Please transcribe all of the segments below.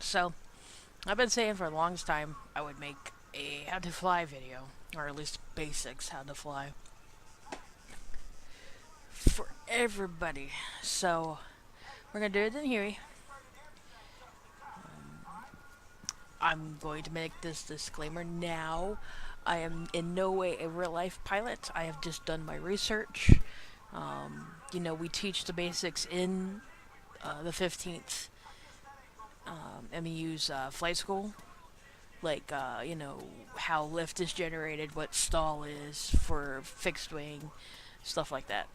So, I've been saying for the longest time I would make a how to fly video, or at least basics how to fly, for everybody. So, we're gonna do it in Huey. I'm going to make this disclaimer now. I am in no way a real life pilot. I have just done my research. We teach the basics in the 15th MEU's flight school. Like, how lift is generated, what stall is for fixed wing, stuff like that.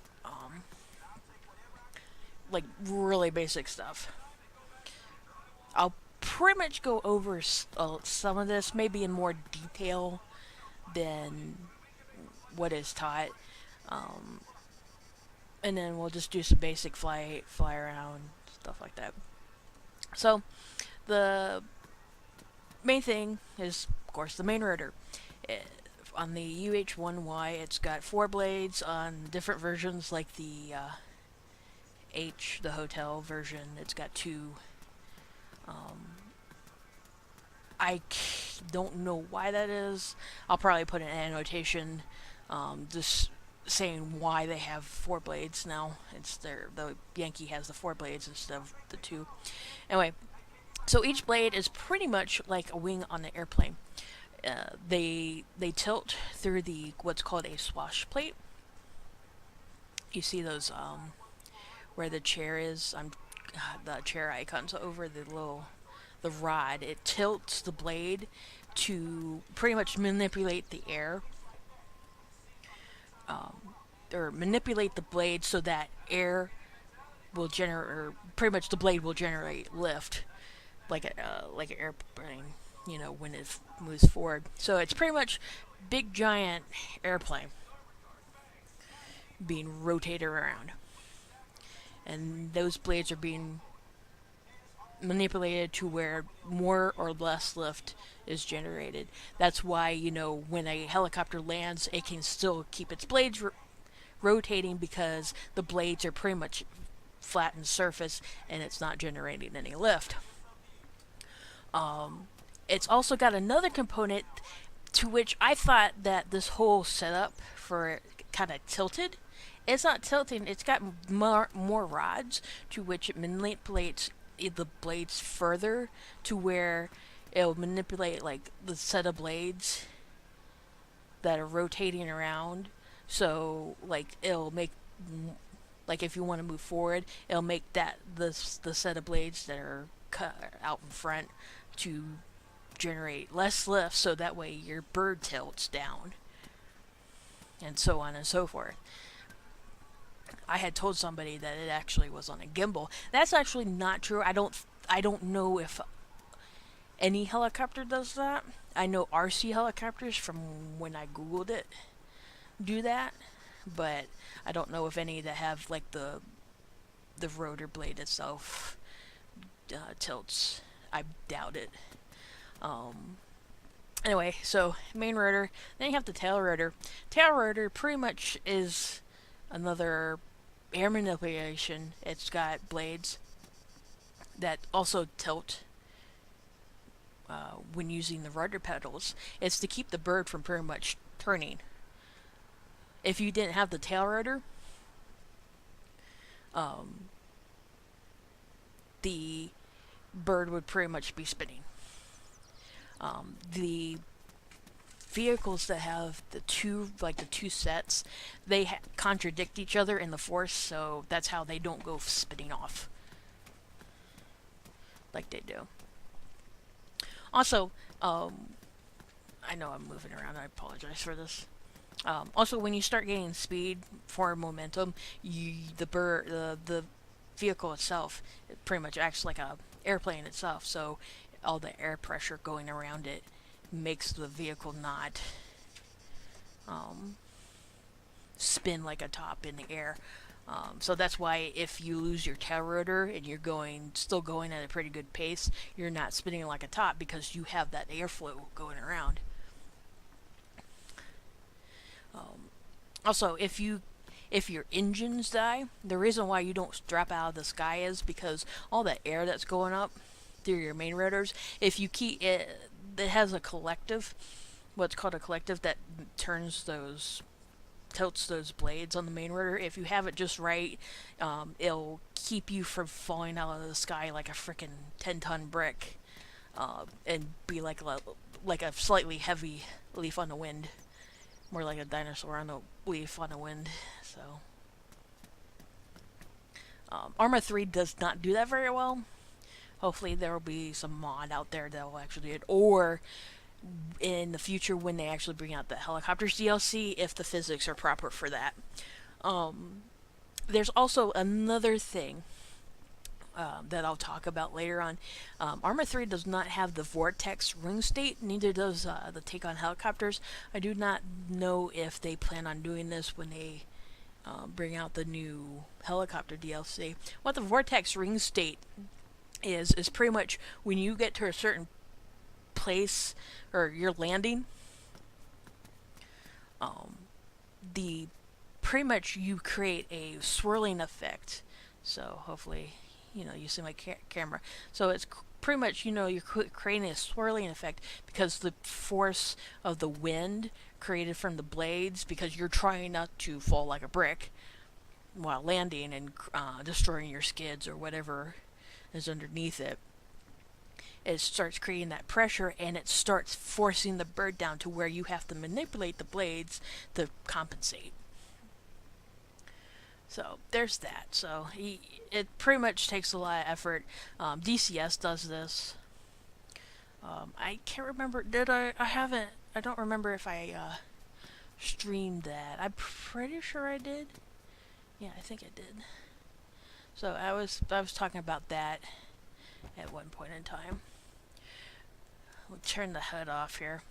Like, really basic stuff. I'll pretty much go over some of this, maybe in more detail than what is taught. Um, and then we'll just do some basic fly around, stuff like that. So, the main thing is, of course, the main rotor. On the UH1Y, it's got 4 blades. On different versions, like the the hotel version, it's got 2. I don't know why that is. I'll probably put an annotation just saying why they have 4 blades now. The Yankee has the 4 blades instead of the 2. Anyway, so each blade is pretty much like a wing on the airplane. They tilt through the what's called a swash plate. You see those where the chair is. The chair icons over the rod. It tilts the blade to pretty much manipulate the air, or manipulate the blade so that air will generate, or pretty much the blade will generate lift, like an airplane, when it moves forward. So it's pretty much big giant airplane being rotated around, and those blades are being manipulated to where more or less lift is generated. That's why, when a helicopter lands, it can still keep its blades rotating because the blades are pretty much flattened surface and it's not generating any lift. It's also got another component to which I thought that this whole setup for it kind of tilted. It's not tilting, it's got more rods to which it manipulates the blades further to where it'll manipulate like the set of blades that are rotating around. So like it'll make, like if you want to move forward, it'll make the set of blades that are cut out in front to generate less lift, so that way your bird tilts down, and so on and so forth. I had told somebody that it actually was on a gimbal. That's actually not true. I don't know if any helicopter does that. I know RC helicopters, from when I googled it, do that, but I don't know if any that have like the rotor blade itself tilts. I doubt it. Anyway, so main rotor. Then you have the tail rotor. Tail rotor pretty much is another air manipulation. It's got blades that also tilt when using the rudder pedals. It's to keep the bird from pretty much turning. If you didn't have the tail rotor, the bird would pretty much be spinning. The vehicles that have the two sets, they contradict each other in the force, so that's how they don't go spinning off like they do. Also, I know I'm moving around, I apologize for this. Also, when you start getting speed for momentum, the vehicle itself, it pretty much acts like a airplane itself, so all the air pressure going around it makes the vehicle not spin like a top in the air. So that's why if you lose your tail rotor and you're still going at a pretty good pace, you're not spinning like a top because you have that airflow going around. Also, if your engines die, the reason why you don't drop out of the sky is because all that air that's going up through your main rotors. If you keep it, it has a collective, what's called a collective, that tilts those blades on the main rotor. If you have it just right, it'll keep you from falling out of the sky like a freaking 10-ton brick, and be like a slightly heavy leaf on the wind, more like a dinosaur on a leaf on the wind. So ArmA 3 does not do that very well. Hopefully there will be some mod out there that will actually do it, or in the future when they actually bring out the helicopters DLC, if the physics are proper for that. There's also another thing that I'll talk about later on. ArmA 3 does not have the vortex ring state, neither does the take on helicopters. I do not know if they plan on doing this when they bring out the new helicopter DLC. What the vortex ring state is pretty much when you get to a certain place or you're landing, the pretty much you create a swirling effect. So hopefully you see my camera. So it's pretty much you're creating a swirling effect because the force of the wind created from the blades, because you're trying not to fall like a brick while landing and destroying your skids or whatever is underneath it. It starts creating that pressure, and it starts forcing the bird down to where you have to manipulate the blades to compensate. So there's that. So it pretty much takes a lot of effort. DCS does this. I can't remember. Did I? I haven't. I don't remember if I streamed that. I'm pretty sure I did. Yeah, I think I did. So I was talking about that at one point in time. We'll turn the HUD off here.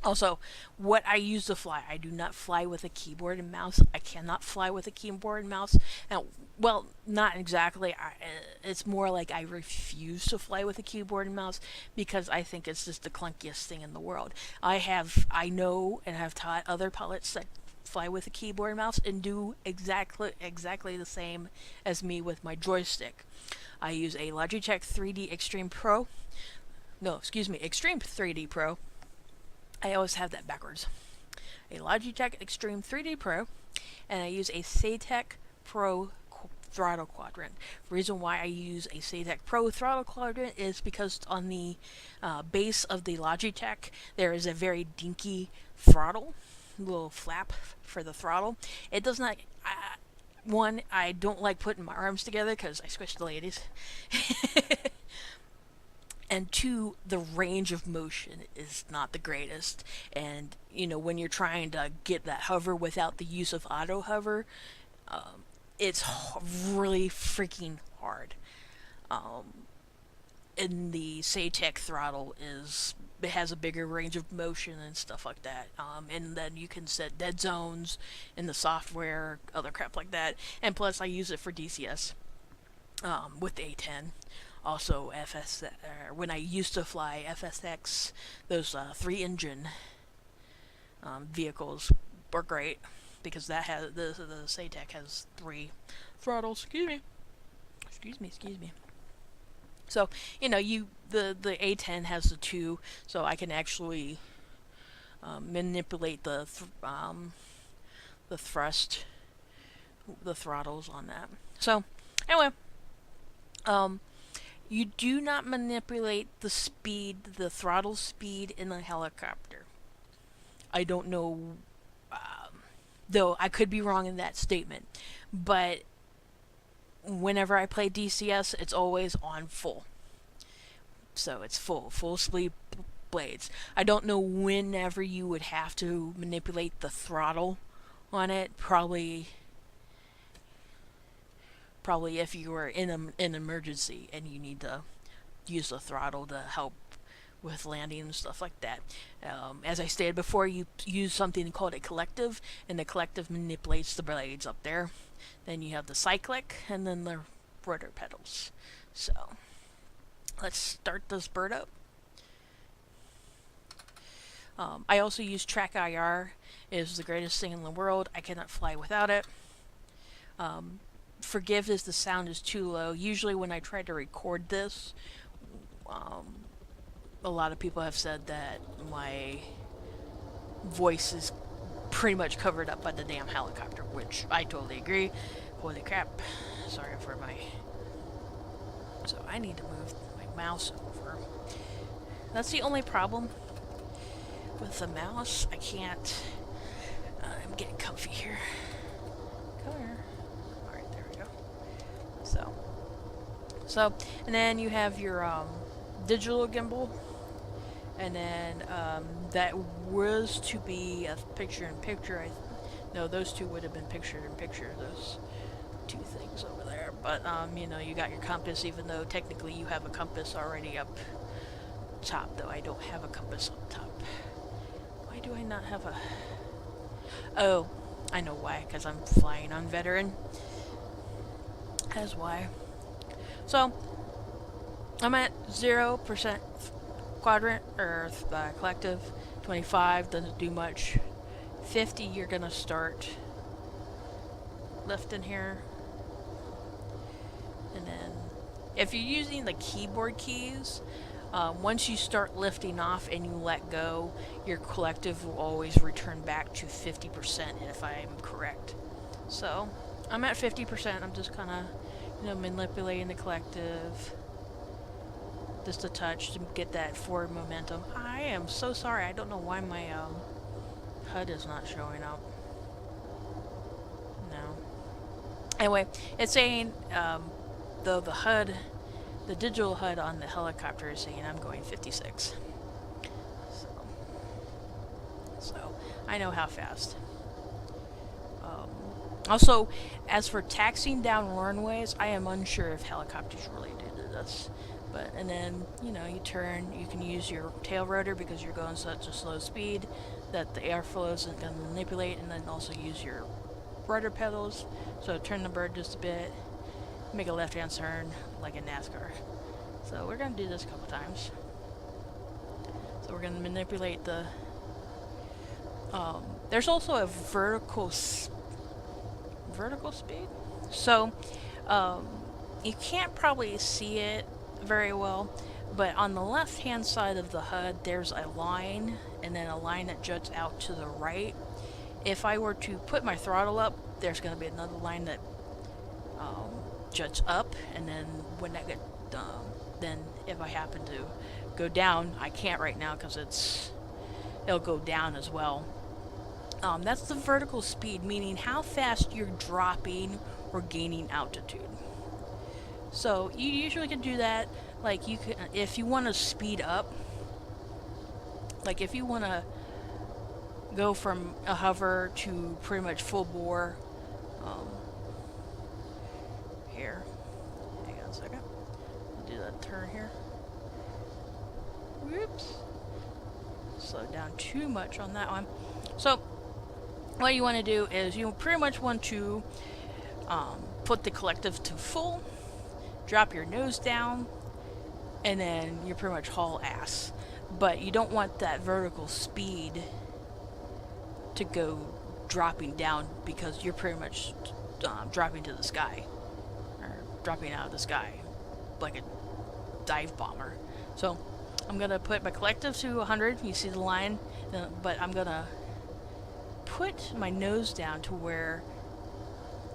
Also, what I use to fly, I do not fly with a keyboard and mouse. I cannot fly with a keyboard and mouse. And, well, not exactly. It's more like I refuse to fly with a keyboard and mouse because I think it's just the clunkiest thing in the world. I know and have taught other pilots that fly with a keyboard and mouse and do exactly the same as me with my joystick. I use a Logitech 3D Extreme Pro. No, excuse me, Extreme 3D Pro. I always have that backwards. A Logitech Extreme 3D Pro, and I use a Saitek Pro Throttle Quadrant. The reason why I use a Saitek Pro Throttle Quadrant is because on the base of the Logitech, there is a very dinky throttle, little flap for the throttle. It does not... one, I don't like putting my arms together because I squish the ladies. And two, the range of motion is not the greatest. And, when you're trying to get that hover without the use of auto hover, it's really freaking hard. And the Saitek throttle it has a bigger range of motion and stuff like that. And then you can set dead zones in the software, other crap like that. And plus, I use it for DCS with the A10. Also, when I used to fly FSX, those 3-engine vehicles were great because that has the Saitek has 3 throttles. Excuse me. So the A10 has the 2, so I can actually manipulate the thrust, the throttles on that. So anyway, you do not manipulate the throttle speed in a helicopter. I don't know, though I could be wrong in that statement, but whenever I play DCS, it's always on full. So it's full speed blades. I don't know whenever you would have to manipulate the throttle on it. Probably if you were in an emergency and you need to use the throttle to help with landing and stuff like that. As I stated before, you use something called a collective, and the collective manipulates the blades up there. Then you have the cyclic, and then the rotor pedals. So, let's start this bird up. I also use TrackIR. It is the greatest thing in the world. I cannot fly without it. Forgive if the sound is too low. Usually when I try to record this, a lot of people have said that my voice is pretty much covered up by the damn helicopter, which I totally agree. Holy crap. Sorry for my... So I need to move my mouse over. That's the only problem with the mouse. I can't... I'm getting comfy here. Come here. Alright, there we go. So, and then you have your digital gimbal. And then that was to be a picture-in-picture. No, those two would have been picture-in-picture, those two things over there. But, you know, you got your compass, even though technically you have a compass already up top, though I don't have a compass up top. Why do I not have a... Oh, I know why, because I'm flying on veteran. That's why. So, I'm at 0% quadrant, or collective. 25 doesn't do much. 50, you're gonna start lifting here. And then, if you're using the keyboard keys, once you start lifting off and you let go, your collective will always return back to 50%, if I'm correct. So, I'm at 50%. I'm just kind of, you know, manipulating the collective just a touch to get that forward momentum. I am so sorry. I don't know why my HUD is not showing up. No. Anyway, it's saying though the HUD, the digital HUD on the helicopter is saying I'm going 56. So I know how fast. Also, as for taxiing down runways, I am unsure if helicopters really do this. But, and then, you know, you turn, you can use your tail rotor because you're going such a slow speed that the airflow isn't going to manipulate, and then also use your rudder pedals. So turn the bird just a bit, make a left-hand turn like in NASCAR. So we're going to do this a couple times. So we're going to manipulate the... there's also a vertical speed. So you can't probably see it very well, but on the left hand side of the HUD there's a line, and then a line that juts out to the right. If I were to put my throttle up, there's going to be another line that juts up, and then when that gets then if I happen to go down, I can't right now because it'll go down as well. That's the vertical speed, meaning how fast you're dropping or gaining altitude. So you usually can do that, like you can, if you want to speed up, like if you want to go from a hover to pretty much full bore. Here, hang on a second. I'll do that turn here. Whoops. Slow down too much on that one. So what you want to do is you pretty much want to put the collective to full, drop your nose down, and then you pretty much haul ass. But you don't want that vertical speed to go dropping down, because you're pretty much dropping to the sky, or dropping out of the sky like a dive bomber. So I'm gonna put my collective to 100. You see the line, but I'm gonna put my nose down to where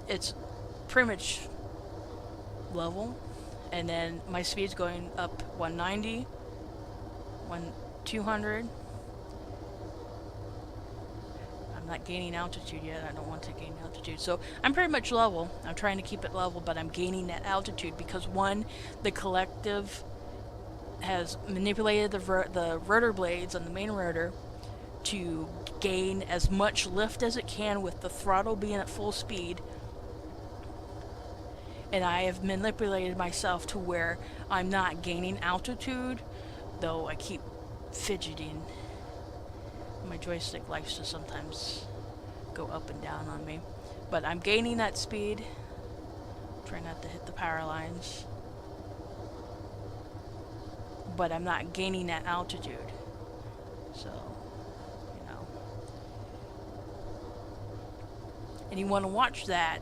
it's pretty much level, and then my speed's going up 190, 200. I'm not gaining altitude yet. I don't want to gain altitude, so I'm pretty much level. I'm trying to keep it level, but I'm gaining that altitude because, one, the collective has manipulated the rotor blades on the main rotor to gain as much lift as it can with the throttle being at full speed, and I have manipulated myself to where I'm not gaining altitude, though I keep fidgeting. My joystick likes to sometimes go up and down on me, but I'm gaining that speed. Try not to hit the power lines, but I'm not gaining that altitude. So, you know, and you want to watch that.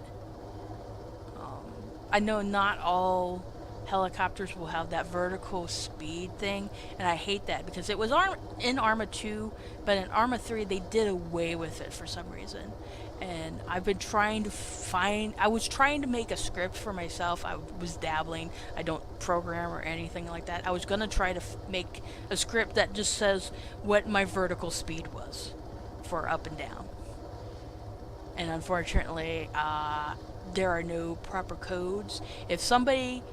I know not all helicopters will have that vertical speed thing, and I hate that because it was in ArmA 2, but in ArmA 3 they did away with it for some reason. And I've been trying to I was trying to make a script for myself. I was dabbling. I don't program or anything like that. I was going to try to make a script that just says what my vertical speed was for up and down. And unfortunately, there are no proper codes. If somebody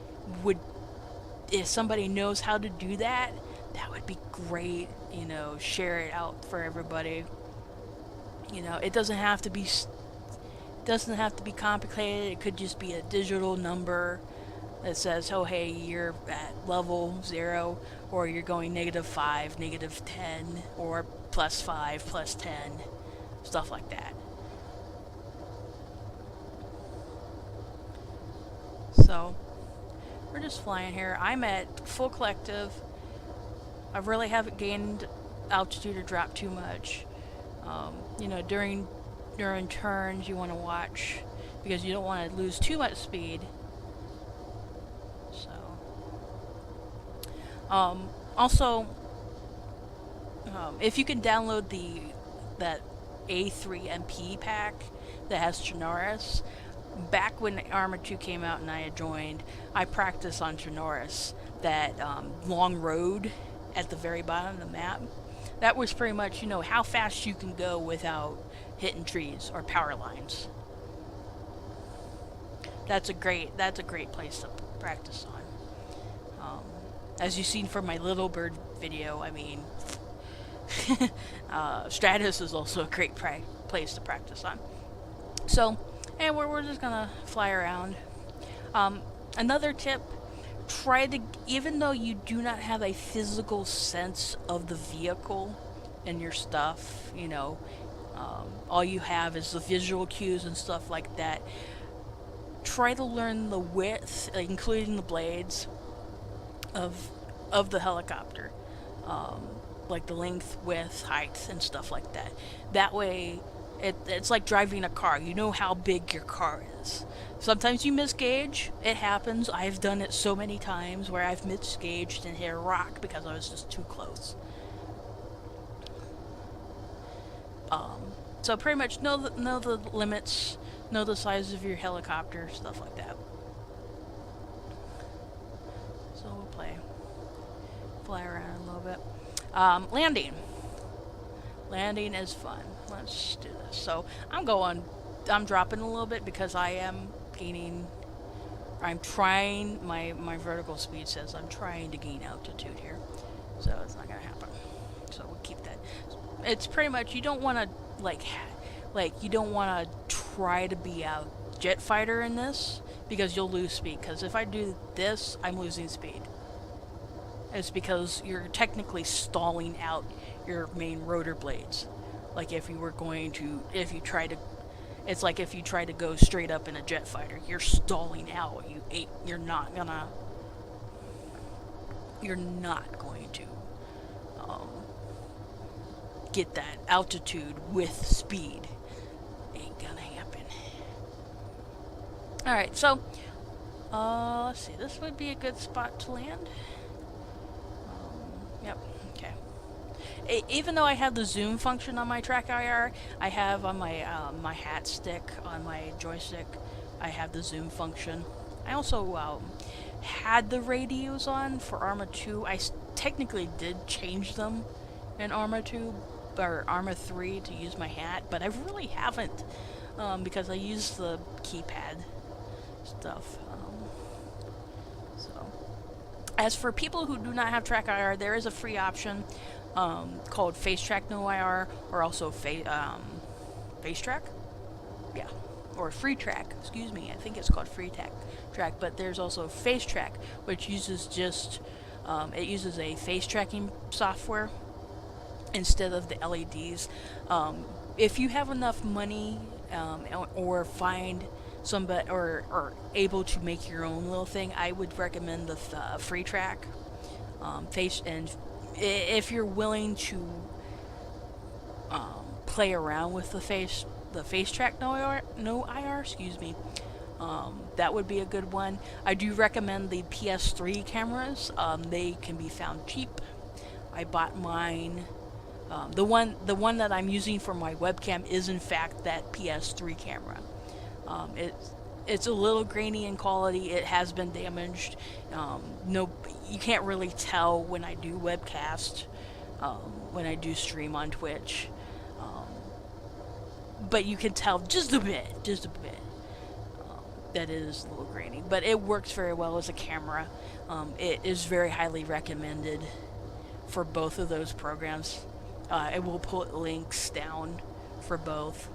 knows how to do that, that would be great. You know, share it out for everybody. You know, it doesn't have to be complicated. It could just be a digital number that says, oh hey, you're at level 0, or you're going -5, -10, or +5, +10, stuff like that. So we're just flying here. I'm at full collective. I really haven't gained altitude or dropped too much. You know, during turns you want to watch because you don't want to lose too much speed. So, also, if you can download that A3MP pack that has Chernarus. Back when ArmA 2 came out and I had joined, I practiced on Chernarus, that long road at the very bottom of the map. That was pretty much, you know, how fast you can go without hitting trees or power lines. That's a great place to practice on. As you've seen from my Little Bird video, I mean, Stratus is also a great place to practice on. So, and we're just gonna fly around. Another tip: even though you do not have a physical sense of the vehicle and your stuff, you know, all you have is the visual cues and stuff like that. Try to learn the width, including the blades, of the helicopter, like the length, width, height, and stuff like that. That way, it's like driving a car. You know how big your car is. Sometimes you misgauge. It happens. I've done it so many times where I've misgauged and hit a rock because I was just too close. So pretty much know the limits, know the size of your helicopter, stuff like that. So we'll fly around a little bit. Landing is fun. Let's do this. So I'm dropping a little bit because I am I'm trying, my vertical speed says I'm trying to gain altitude here. So it's not going to happen. So we'll keep that. It's pretty much, you don't want to, you don't want to try to be a jet fighter in this because you'll lose speed. Because if I do this, I'm losing speed. It's because you're technically stalling out your main rotor blades. Like if you try to go straight up in a jet fighter, you're stalling out. You're not going to get that altitude with speed. Ain't gonna happen. Alright, so let's see, this would be a good spot to land. Yep, okay. Even though I have the zoom function on my TrackIR, I have on my my hat stick, on my joystick, I have the zoom function. I also had the radios on for ArmA 2. I technically did change them in ArmA 2 or ArmA 3 to use my hat, but I really haven't because I use the keypad stuff. So, as for people who do not have TrackIR, there is a free option called Face Track No IR, or also Face Track, yeah, or Free Track. Excuse me, I think it's called Free Track. But there's also Face Track, which uses it uses a face tracking software instead of the LEDs. If you have enough money or find somebody or able to make your own little thing, I would recommend the Free Track face. And if you're willing to play around with the face track no IR, excuse me, That would be a good one. I do recommend the PS3 cameras. They can be found cheap. I bought mine. The one that I'm using for my webcam is in fact that PS3 camera. It's a little grainy in quality. It has been damaged. No, you can't really tell when I do webcast, when I do stream on Twitch, but you can tell just a bit. That is a little grainy, but it works very well as a camera. It is very highly recommended for both of those programs. I will put links down for both.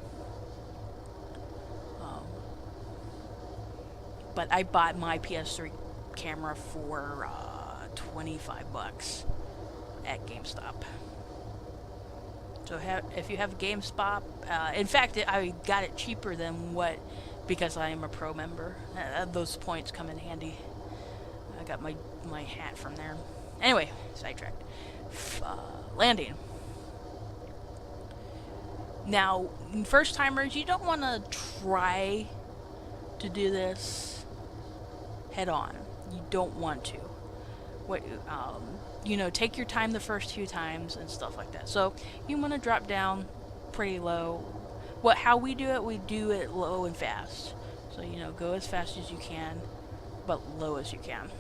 But I bought my PS3 camera for $25 at GameStop. So if you have GameStop, in fact, I got it cheaper than what, because I am a pro member. Those points come in handy. I got my hat from there. Anyway, sidetracked. Landing. Now, first timers, you don't want to try to do this head on. You don't want to. Take your time the first few times and stuff like that. So you want to drop down pretty low. How we do it low and fast. So, go as fast as you can, but low as you can.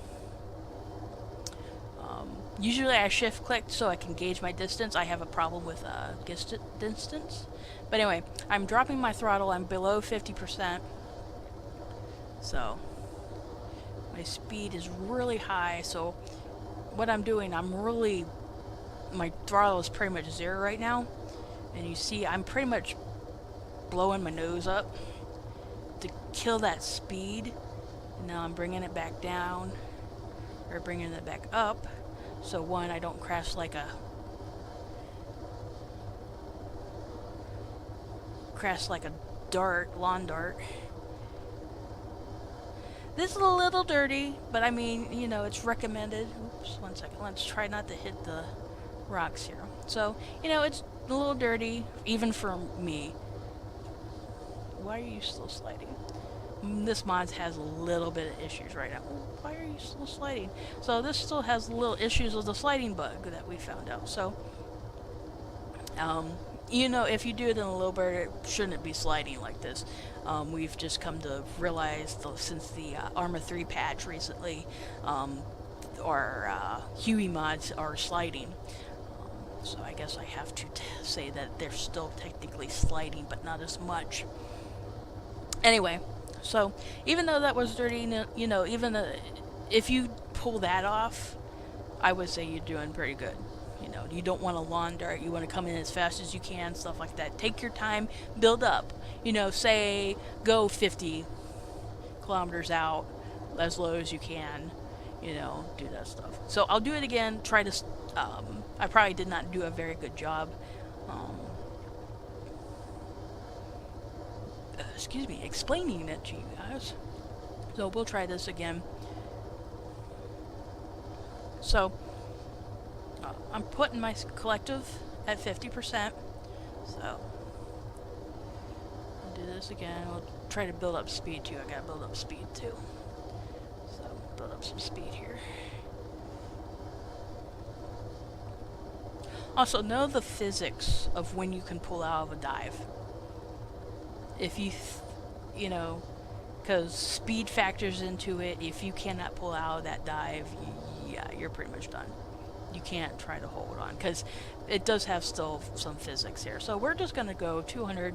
Usually I shift click so I can gauge my distance. I have a problem with distance. But anyway, I'm dropping my throttle. I'm below 50%. So my speed is really high. So what I'm doing, my throttle is pretty much 0 right now. And you see I'm pretty much blowing my nose up to kill that speed. And now I'm bringing it back down, or bringing it back up. So one, I don't crash like a lawn dart. This is a little dirty, but I mean, it's recommended. Oops, 1 second. Let's try not to hit the rocks here. So, it's a little dirty, even for me. Why are you still sliding? This mod has a little bit of issues right now. Why are you still sliding? So this still has little issues with the sliding bug that we found out. So, if you do it in a low bird, it shouldn't be sliding like this. We've just come to realize since the ArmA 3 patch recently, our huey mods are sliding. So I guess I have to say that they're still technically sliding, but not as much. Anyway, so even though that was dirty, if you pull that off, I would say you're doing pretty good. You don't want a lawn dart. You want to come in as fast as you can, stuff like that. Take your time, build up. Say go 50 kilometers out, as low as you can. Do that stuff. So I'll do it again. Try to. I probably did not do a very good job. Explaining it to you guys. So we'll try this again. So I'm putting my collective at 50%. So I'll do this again. We'll try to build up speed too. I gotta build up speed too. So build up some speed here. Also, know the physics of when you can pull out of a dive. If because speed factors into it. If you cannot pull out of that dive, you're pretty much done. You can't try to hold on, because it does have still some physics here. So we're just going to go 200.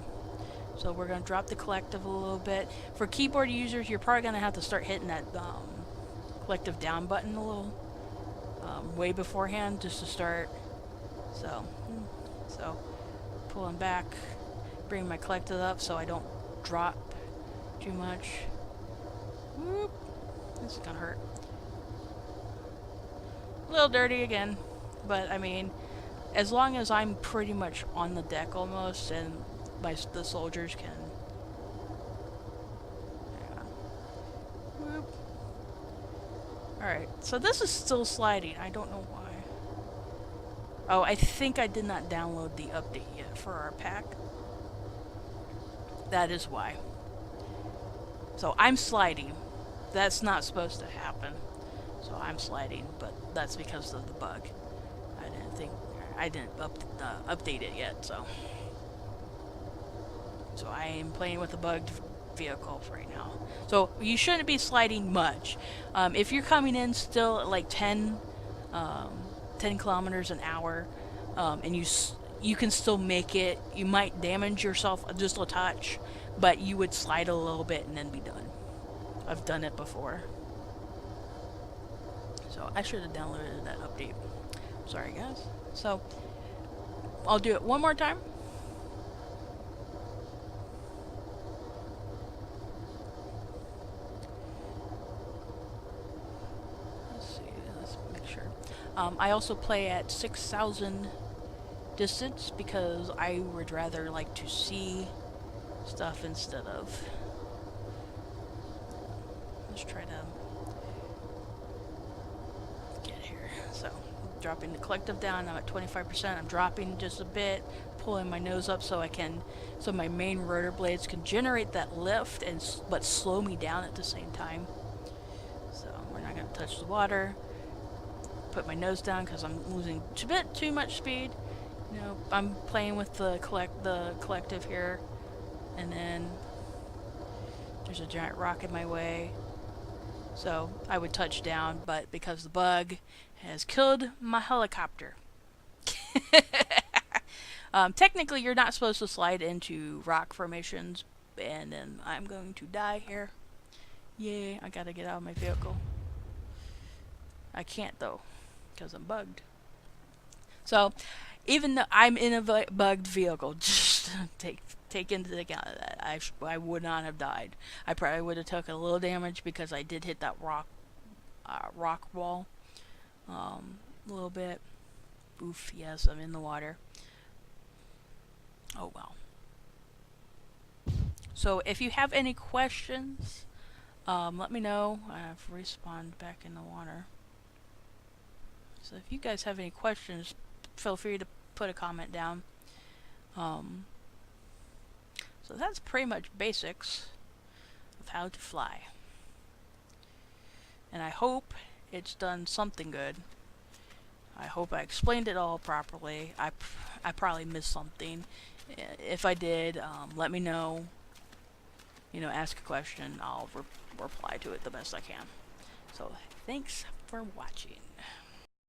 So we're going to drop the collective a little bit. For keyboard users, you're probably going to have to start hitting that collective down button a little way beforehand, just to start. So pulling back, bring my collective up so I don't drop too much. Whoop. This is gonna hurt. A little dirty again, but I mean, as long as I'm pretty much on the deck almost, and the soldiers can. Whoop. Alright, so this is still sliding. I don't know why. Oh, I think I did not download the update yet for our pack. That is why. So I'm sliding. That's not supposed to happen. So I'm sliding, but that's because of the bug. I didn't update it yet, so I am playing with a bugged vehicle right now. So you shouldn't be sliding much. If you're coming in still at like 10 kilometers an hour, and you can still make it. You might damage yourself just a touch, but you would slide a little bit and then be done. I've done it before. So I should have downloaded that update. Sorry guys. So I'll do it one more time. Let's see, let's make sure. I also play at 6,000 distance because I would rather like to see stuff instead of. Let's try to get here. So, dropping the collective down. I'm at 25%. I'm dropping just a bit, pulling my nose up so my main rotor blades can generate that lift but slow me down at the same time. So we're not going to touch the water. Put my nose down because I'm losing a bit too much speed. You know, I'm playing with the collective here, and then there's a giant rock in my way. So I would touch down, but because the bug has killed my helicopter. Technically, you're not supposed to slide into rock formations, and then I'm going to die here. Yay, I gotta get out of my vehicle. I can't though, because I'm bugged. So, even though I'm in a bugged vehicle, just take into account that I would not have died. I probably would have took a little damage because I did hit that rock wall a little bit. Oof, yes, I'm in the water. Oh well. So if you have any questions, let me know. I've respawned back in the water. So if you guys have any questions, feel free to put a comment down. So that's pretty much basics of how to fly. And I hope it's done something good. I hope I explained it all properly. I probably missed something. If I did, let me know. You know, ask a question. I'll reply to it the best I can. So thanks for watching.